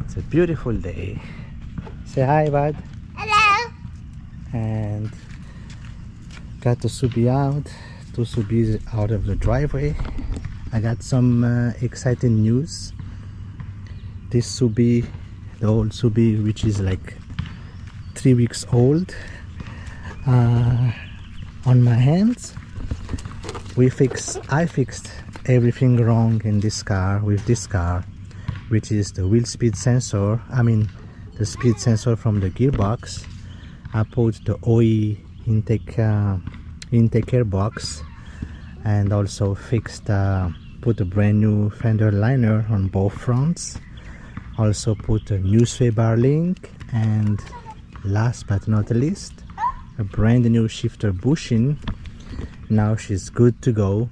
It's a beautiful day. Say hi, bud. Hello. And got the Subi out. Two Subis out of the driveway. I got some exciting news. This Subi, the old Subi, which is like 3 weeks old, on my hands. I fixed everything wrong in this car with this car, which is the wheel speed sensor. I mean the speed sensor from the gearbox. I put the OE intake air box, and also put a brand new fender liner on both fronts. Also put a new sway bar link, and last but not least, a brand new shifter bushing. Now she's good to go,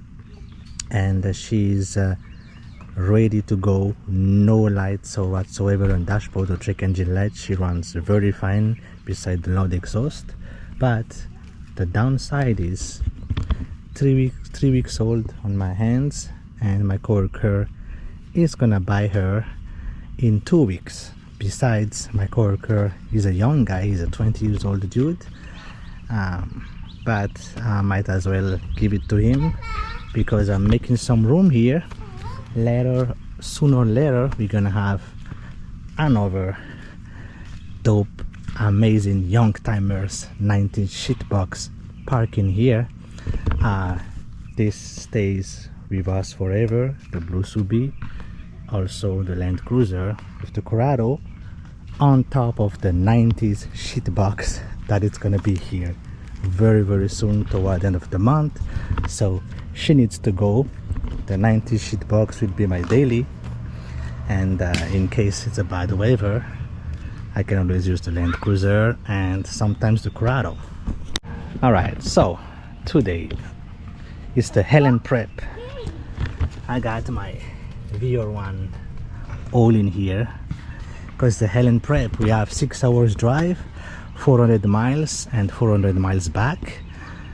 and she's ready to go. No lights or whatsoever on dashboard or check engine light. She runs very fine beside the loud exhaust. But the downside is 3 weeks old on my hands, and my coworker is gonna buy her in 2 weeks. Besides, my coworker is a young guy. He's a 20 years old dude, but I might as well give it to him because I'm making some room here. Sooner or later, we're gonna have another dope, amazing young timers 19 shitbox parking here. This stays with us forever. The blue Subi, also the Land Cruiser with the Corrado, on top of the 90s shitbox that it's gonna be here very soon toward the end of the month. So she needs to go. The 90s shitbox will be my daily, and in case it's a bad weather, I can always use the Land Cruiser and sometimes the Corrado. Alright, so today is the Helen prep. I got my VR1 all in here because the Helen prep, we have 6 hours drive, 400 miles and 400 miles back,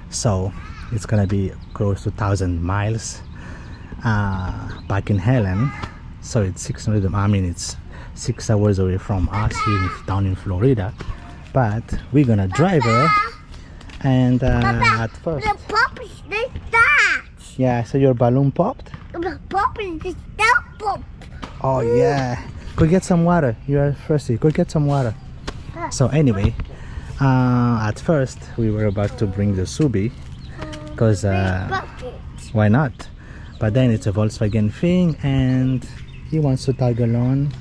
so it's gonna be close to 1,000 miles back in Helen. So it's 600, I mean it's 6 hours away from us here down in Florida, but we're gonna drive her. And at first, The pop is like that. yeah, so your balloon popped? The pop is just that pop. Oh yeah, go get some water. You are thirsty, go get some water. So anyway, at first we were about to bring the Subi because why not, but then it's a Volkswagen thing and he wants to tag along,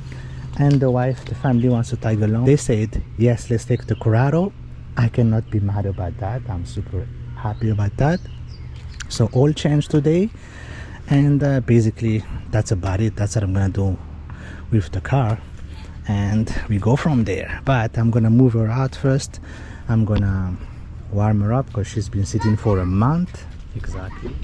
and the family wants to tag along. They said yes, let's take the Corrado. I cannot be mad about that. I'm super happy about that. So all changed today, and basically that's about it. That's what I'm gonna do with the car, and we go from there. But I'm gonna move her out first. I'm gonna warm her up because she's been sitting for a month exactly.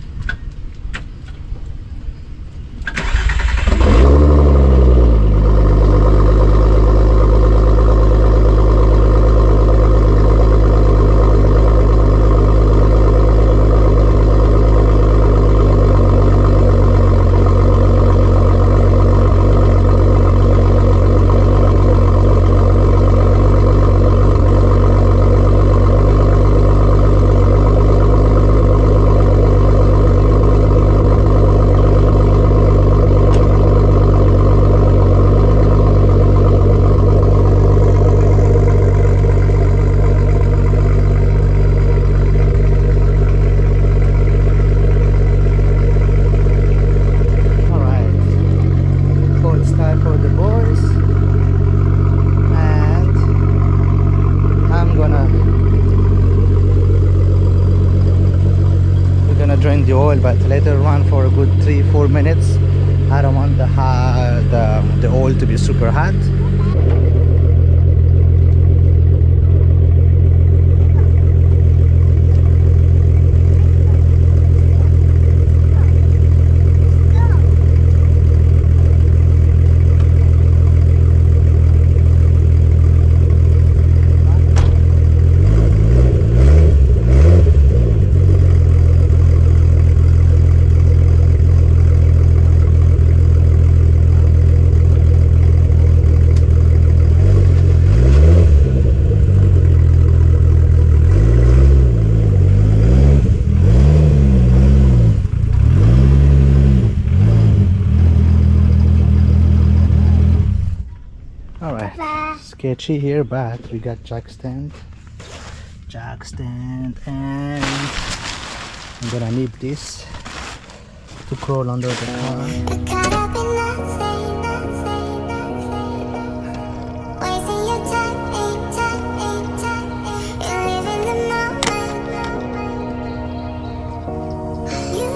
Drain the oil, but let it run for a good 3-4 minutes. I don't want the oil to be super hot. Papa. Sketchy here, but we got jack stand, and I'm gonna need this to crawl under the car. Caught up in nothing, wasting your time. You're living the moment. You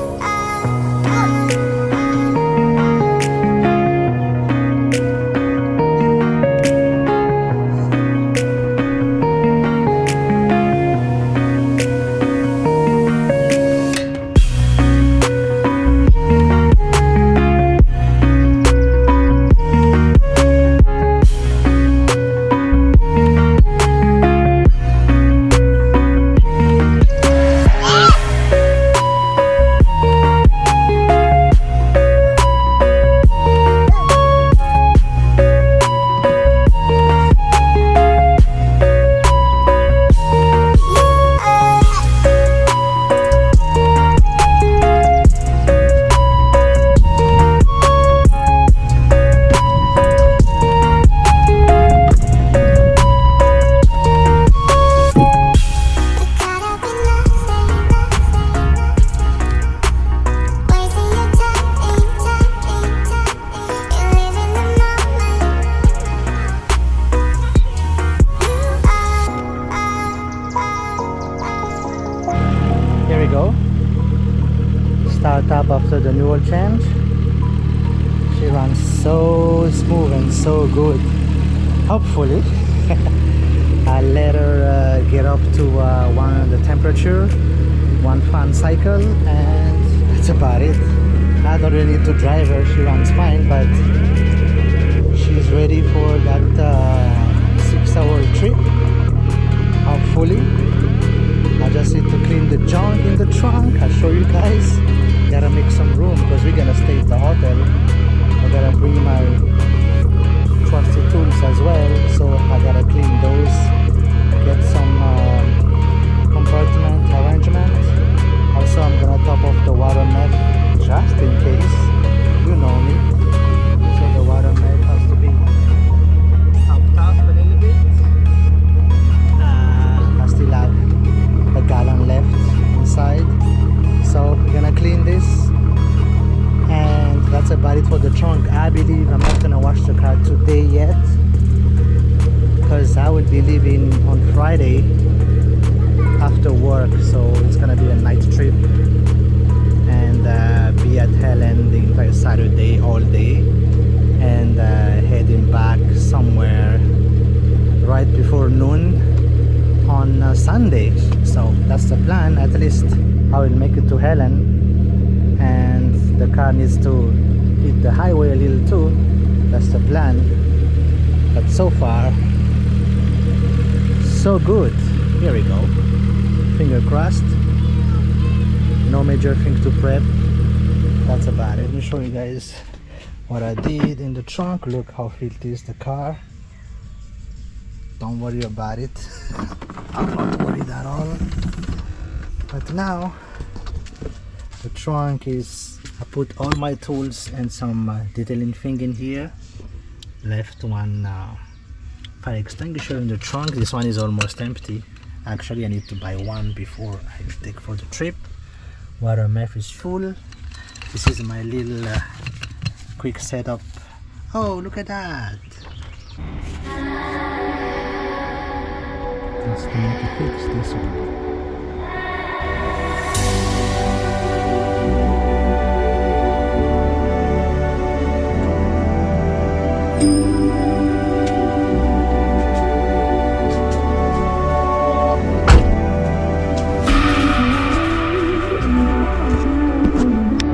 Here we go. Start up after the new oil change. She runs so smooth and so good. Hopefully, I'll let her get up to the temperature, one fan cycle, and that's about it. I don't really need to drive her. She runs fine, but she's ready for that 6-hour trip. Hopefully. I just need to clean the junk in the trunk. I'll show you guys. Gotta make some room because we're gonna stay at the hotel. I gotta bring my trusty tools as well, so I gotta clean those, get some compartment arrangement. Also, I'm gonna top off the water mat just in case. You know me. So the water mat has to be topped up a little bit. I still have a gallon left inside, so we're gonna clean this, and that's about it for the trunk. I believe I'm not gonna wash the car today yet because I will be leaving on Friday after work, so it's gonna be a night trip and be at Helen the entire Saturday all day, and heading back somewhere right before noon on Sunday. So that's the plan. At least I will make it to Helen, and the car needs to hit the highway a little too. That's the plan. But so far so good. Here we go. Finger crossed. No major thing to prep. That's about it. Let me show you guys what I did in the trunk. Look how filthy is the car. Don't worry about it. I'm not worried at all. But now the trunk is, I put all my tools and some detailing thing in here. Left one fire extinguisher in the trunk. This one is almost empty. Actually, I need to buy one before I take for the trip. Water mat is full. This is my little quick setup. Oh, look at that. It's time to fix this one.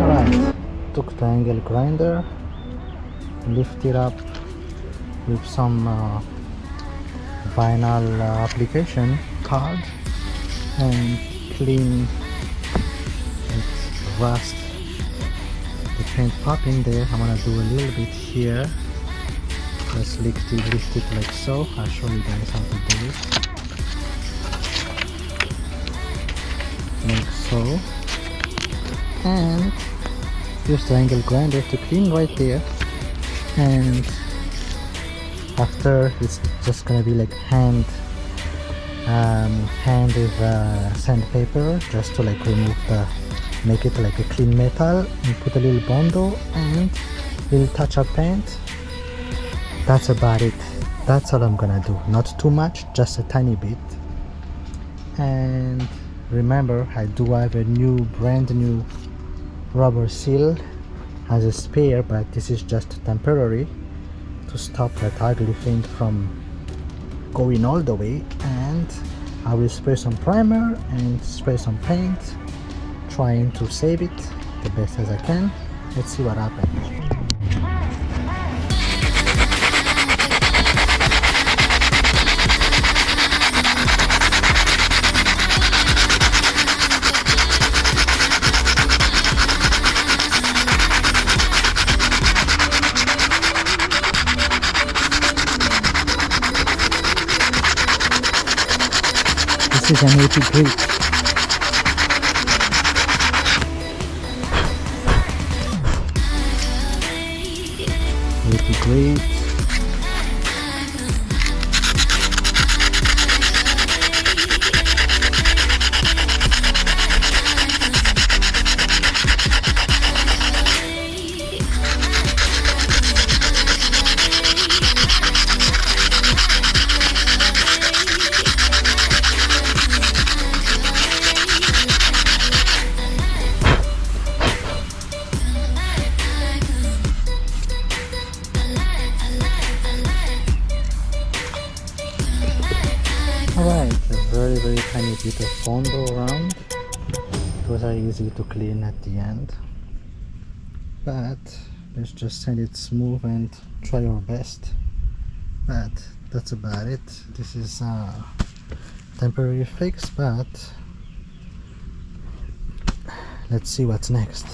Alright, took the angle grinder, lift it up with some vinyl application card and clean its rust, the paint pop in there. I'm gonna do a little bit here, just lift it like so. I'll show you guys how to do it, like so, and use the angle grinder to clean right there. And After, it's just gonna be like hand with sandpaper, just to like remove the, make it like a clean metal, and put a little bondo and little touch up paint. That's about it. That's all I'm gonna do. Not too much, just a tiny bit. And remember, I do have a brand new rubber seal as a spare, but this is just temporary to stop that ugly thing from going all the way. And I will spray some primer and spray some paint, trying to save it the best as I can. Let's see what happens. This is an 80 grit. 80 grit. Alright, a very tiny bit of bondo around. Those are easy to clean at the end. But let's just send it smooth and try our best. But that's about it. This is a temporary fix, but let's see what's next.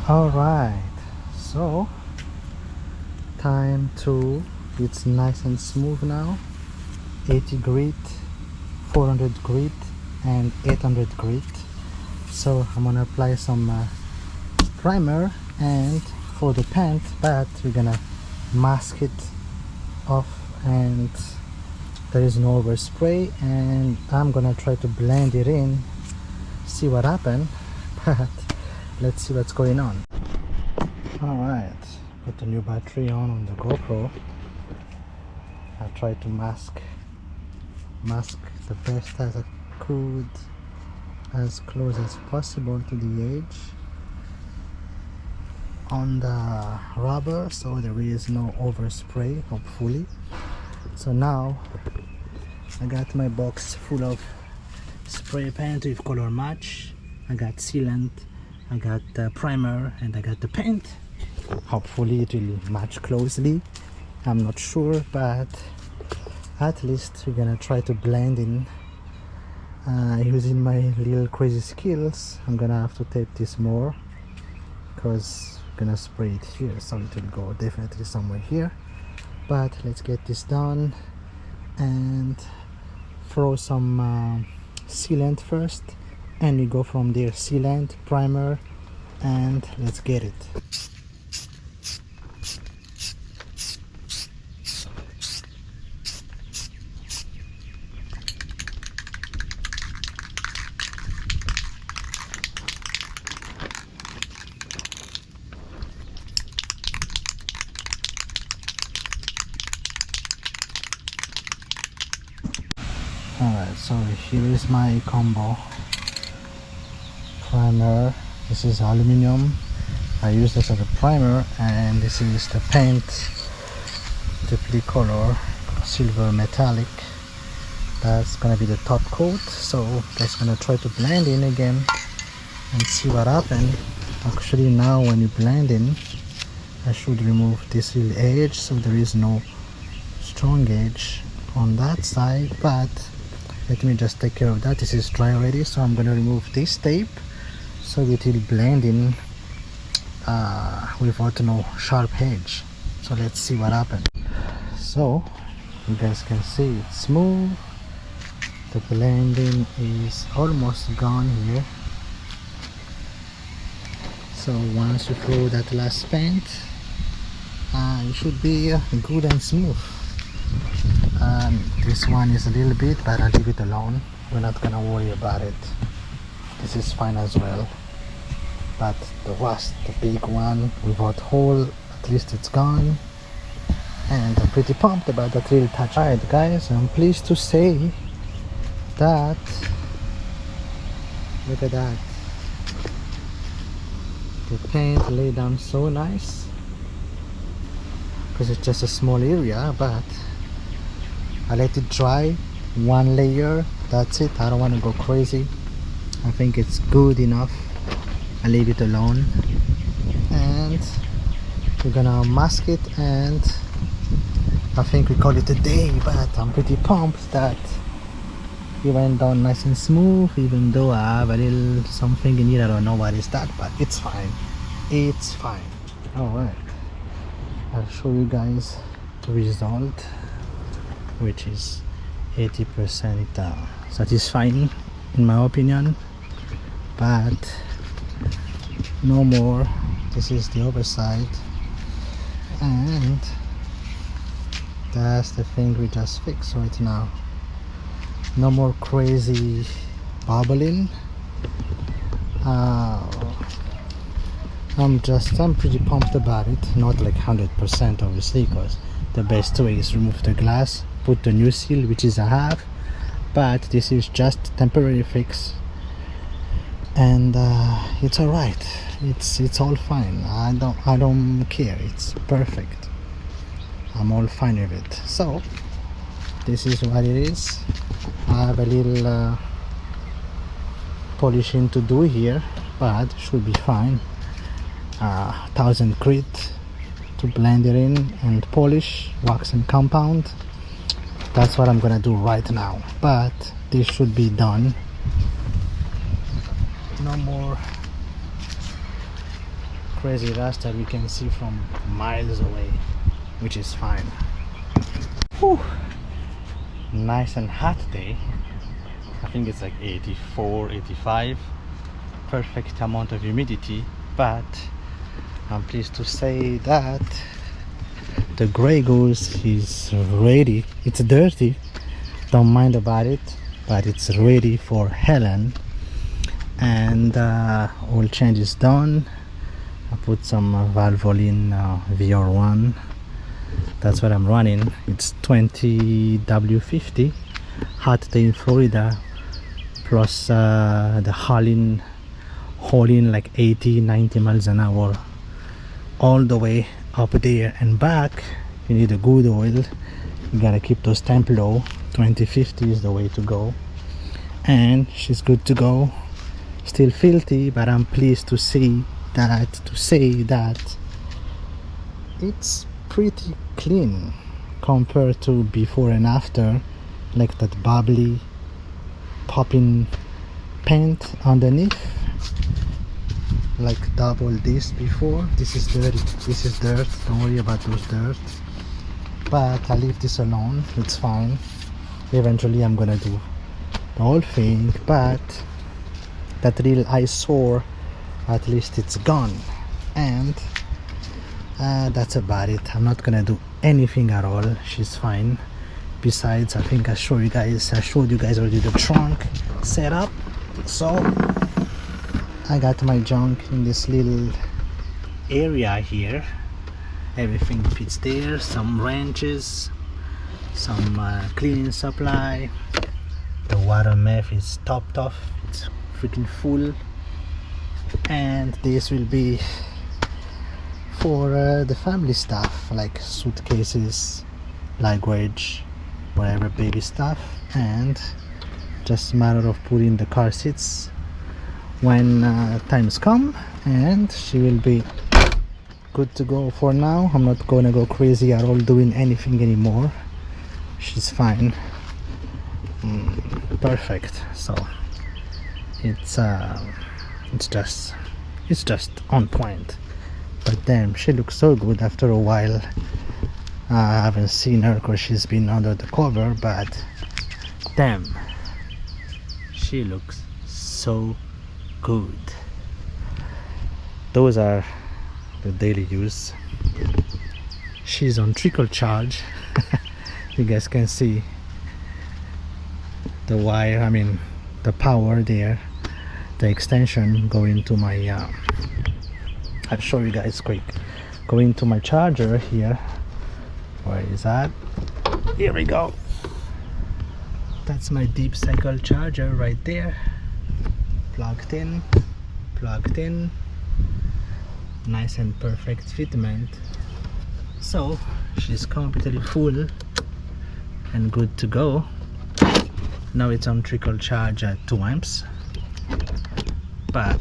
Alright, so time to, it's nice and smooth now. 80 grit, 400 grit and 800 grit. So I'm gonna apply some primer and for the paint, but we're gonna mask it off and there is no overspray, and I'm gonna try to blend it in, see what happens. But let's see what's going on. Alright, put the new battery on the GoPro. I tried to mask the best as I could, as close as possible to the edge on the rubber, so there is no overspray, hopefully. So now I got my box full of spray paint with color match. I got sealant, I got the primer, and I got the paint. Hopefully it will match closely. I'm not sure, but at least we're gonna try to blend in. Using my little crazy skills, I'm gonna have to tape this more because we're gonna spray it here, so it will go definitely somewhere here. But let's get this done and throw some sealant first, and we go from there. Sealant, primer, and let's get it. Alright, so here is my combo primer. This is aluminum. I use this as a primer, and this is the paint, the color silver metallic. That's gonna be the top coat, so just gonna try to blend in again and see what happens. Actually now when you blend in, I should remove this little edge so there is no strong edge on that side, but let me just take care of that. This is dry already, so I'm gonna remove this tape so it will blend in without no sharp edge. So let's see what happens. So you guys can see it's smooth. The blending is almost gone here. So once you throw that last paint, it should be good and smooth. This one is a little bit, but I'll leave it alone. We're not gonna worry about it. This is fine as well. But the rust, the big one without hole, at least it's gone. And I'm pretty pumped about that little touch. Alright guys, I'm pleased to say that, look at that, the paint laid down so nice, because it's just a small area, but I let it dry, one layer, that's it. I don't want to go crazy. I think it's good enough. I leave it alone, and we're gonna mask it, and I think we call it a day. But I'm pretty pumped that it went down nice and smooth, even though I have a little something in here. I don't know what is that, but it's fine. It's fine. Alright, I'll show you guys the result, which is 80% satisfying in my opinion, but no more. This is the other side, and that's the thing we just fixed right now. No more crazy bubbling. I'm pretty pumped about it. Not like 100% obviously, because the best way is remove the glass, put the new seal, which is I have, but this is just temporary fix, and it's all right. It's all fine. I don't care. It's perfect. I'm all fine with it. So this is what it is. I have a little polishing to do here, but should be fine. 1000 grit to blend it in and polish, wax and compound. That's what I'm gonna do right now, but this should be done. No more crazy rust that we can see from miles away, which is fine. Whew. Nice and hot day. I think it's like 84, 85. Perfect amount of humidity, but I'm pleased to say that the gray goose is ready. It's dirty, don't mind about it, but it's ready for Helen. And all change is done. I put some Valvoline VR1. That's what I'm running. It's 20 W50, hot day in Florida, plus the hauling like 80-90 miles an hour all the way up there and back. You need a good oil. You gotta keep those temp low. 2050 is the way to go, and she's good to go. Still filthy, but I'm pleased to say that it's pretty clean compared to before and after, like that bubbly popping paint underneath, like double this before. This is dirty, this is dirt, don't worry about those dirt, but I leave this alone, it's fine. Eventually I'm gonna do the whole thing, but that real eyesore, at least it's gone, and that's about it. I'm not gonna do anything at all. She's fine. Besides, I think I showed you guys already the trunk setup. So I got my junk in this little area here. Everything fits there. Some wrenches, some cleaning supply. The water meth is topped off. It's freaking full. And this will be for the family stuff, like suitcases, luggage, whatever baby stuff. and just a matter of putting the car seats when times come, and she will be good to go. For now I'm not gonna go crazy at all doing anything anymore. She's fine. Perfect. So it's just on point. But damn, she looks so good after a while. I haven't seen her because she's been under the cover, but damn, she looks so good. Those are the daily use. She's on trickle charge. You guys can see the wire, I mean the power there, the extension going to my I'll show you guys quick. Going to my charger here. Where is that? Here we go. That's my deep cycle charger right there. Plugged in, nice and perfect fitment. So she's completely full and good to go. Now it's on trickle charge at 2 amps, but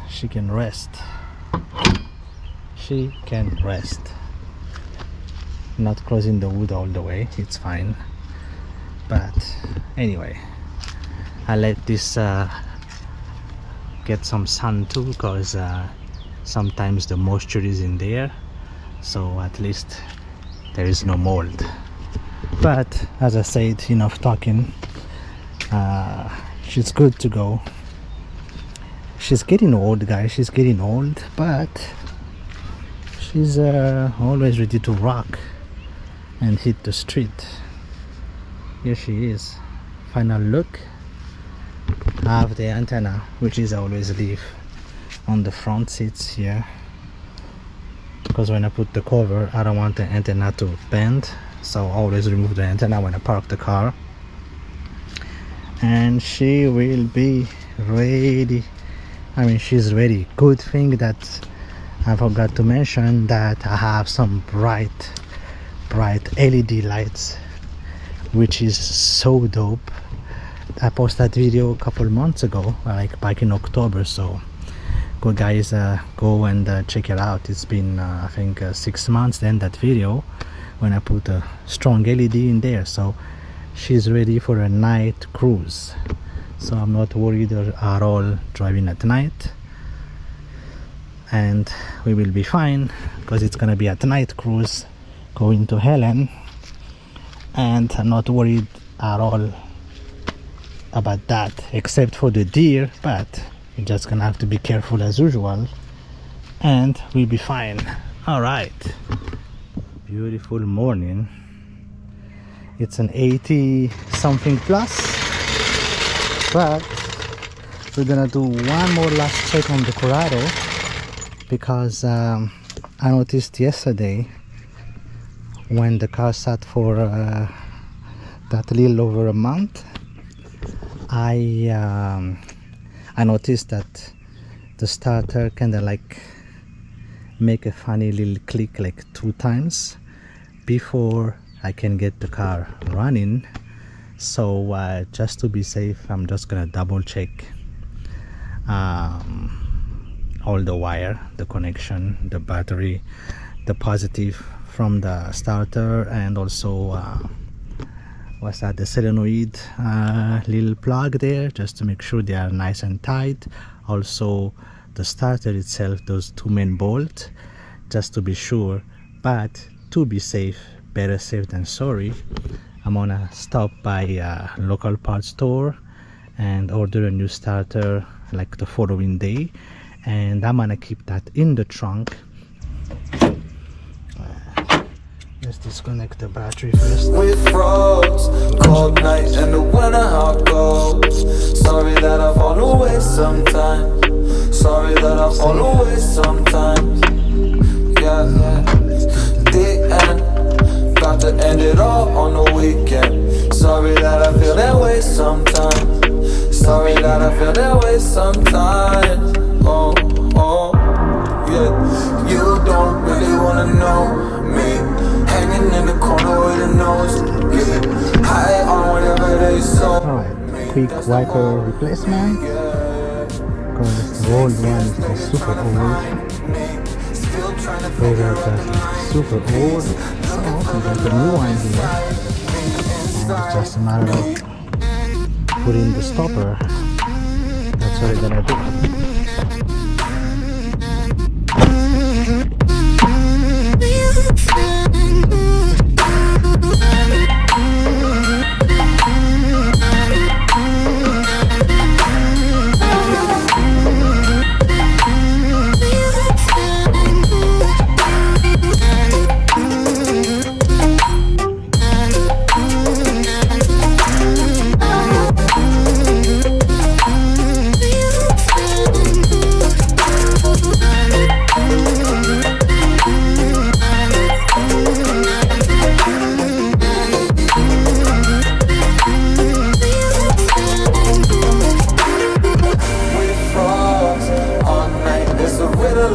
she can rest. She can rest. Not closing the wood all the way, it's fine. But anyway, I let this get some sun too, because sometimes the moisture is in there, so at least there is no mold. But as I said, enough talking. She's good to go. She's getting old, guys, she's getting old, but she's always ready to rock and hit the street. Here she is. Final look. I have the antenna, which is I always leave on the front seats here, because when I put the cover I don't want the antenna to bend, so I always remove the antenna when I park the car. And she will be ready. I mean, she's ready. Good thing that I forgot to mention that I have some bright LED lights, which is so dope. I posted that video a couple months ago, like back in October, so go guys, go and check it out. It's been I think 6 months then, that video, when I put a strong LED in there. So she's ready for a night cruise, so I'm not worried at all driving at night, and we will be fine because it's gonna be a night cruise going to Helen, and I'm not worried at all about that, except for the deer, but you're just gonna have to be careful as usual, and we'll be fine. All right, beautiful morning. It's an 80 something plus, but we're gonna do one more last check on the Corrado, because I noticed yesterday when the car sat for that little over a month, I noticed that the starter kind of like make a funny little click like 2 times before I can get the car running. So just to be safe, I'm just gonna double check all the wire, the connection, the battery, the positive from the starter, and also what's that, the solenoid little plug there, just to make sure they are nice and tight. Also the starter itself, those 2 main bolts, just to be sure. But to be safe, better safe than sorry, I'm gonna stop by a local parts store and order a new starter like the following day, and I'm gonna keep that in the trunk. Let's disconnect the battery first. We froze, cold night in the winter, how it goes. Sorry that I fall away sometimes. Sorry that I fall away sometimes. Yeah, the end, got to end it all on the weekend. Sorry that I feel that way sometimes. Sorry that I feel that way sometimes. Oh, yeah. You don't really wanna know me. Hanging in the corner with a nose you saw Alright, quick wiper replacement because the old one is just super old. still trying to Those are just super old. So we got the new one here. And it's just a matter of putting the stopper. That's what we're gonna do.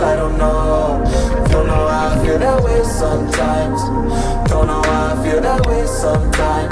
I don't know. Don't know how I feel that way sometimes. Don't know how I feel that way sometimes.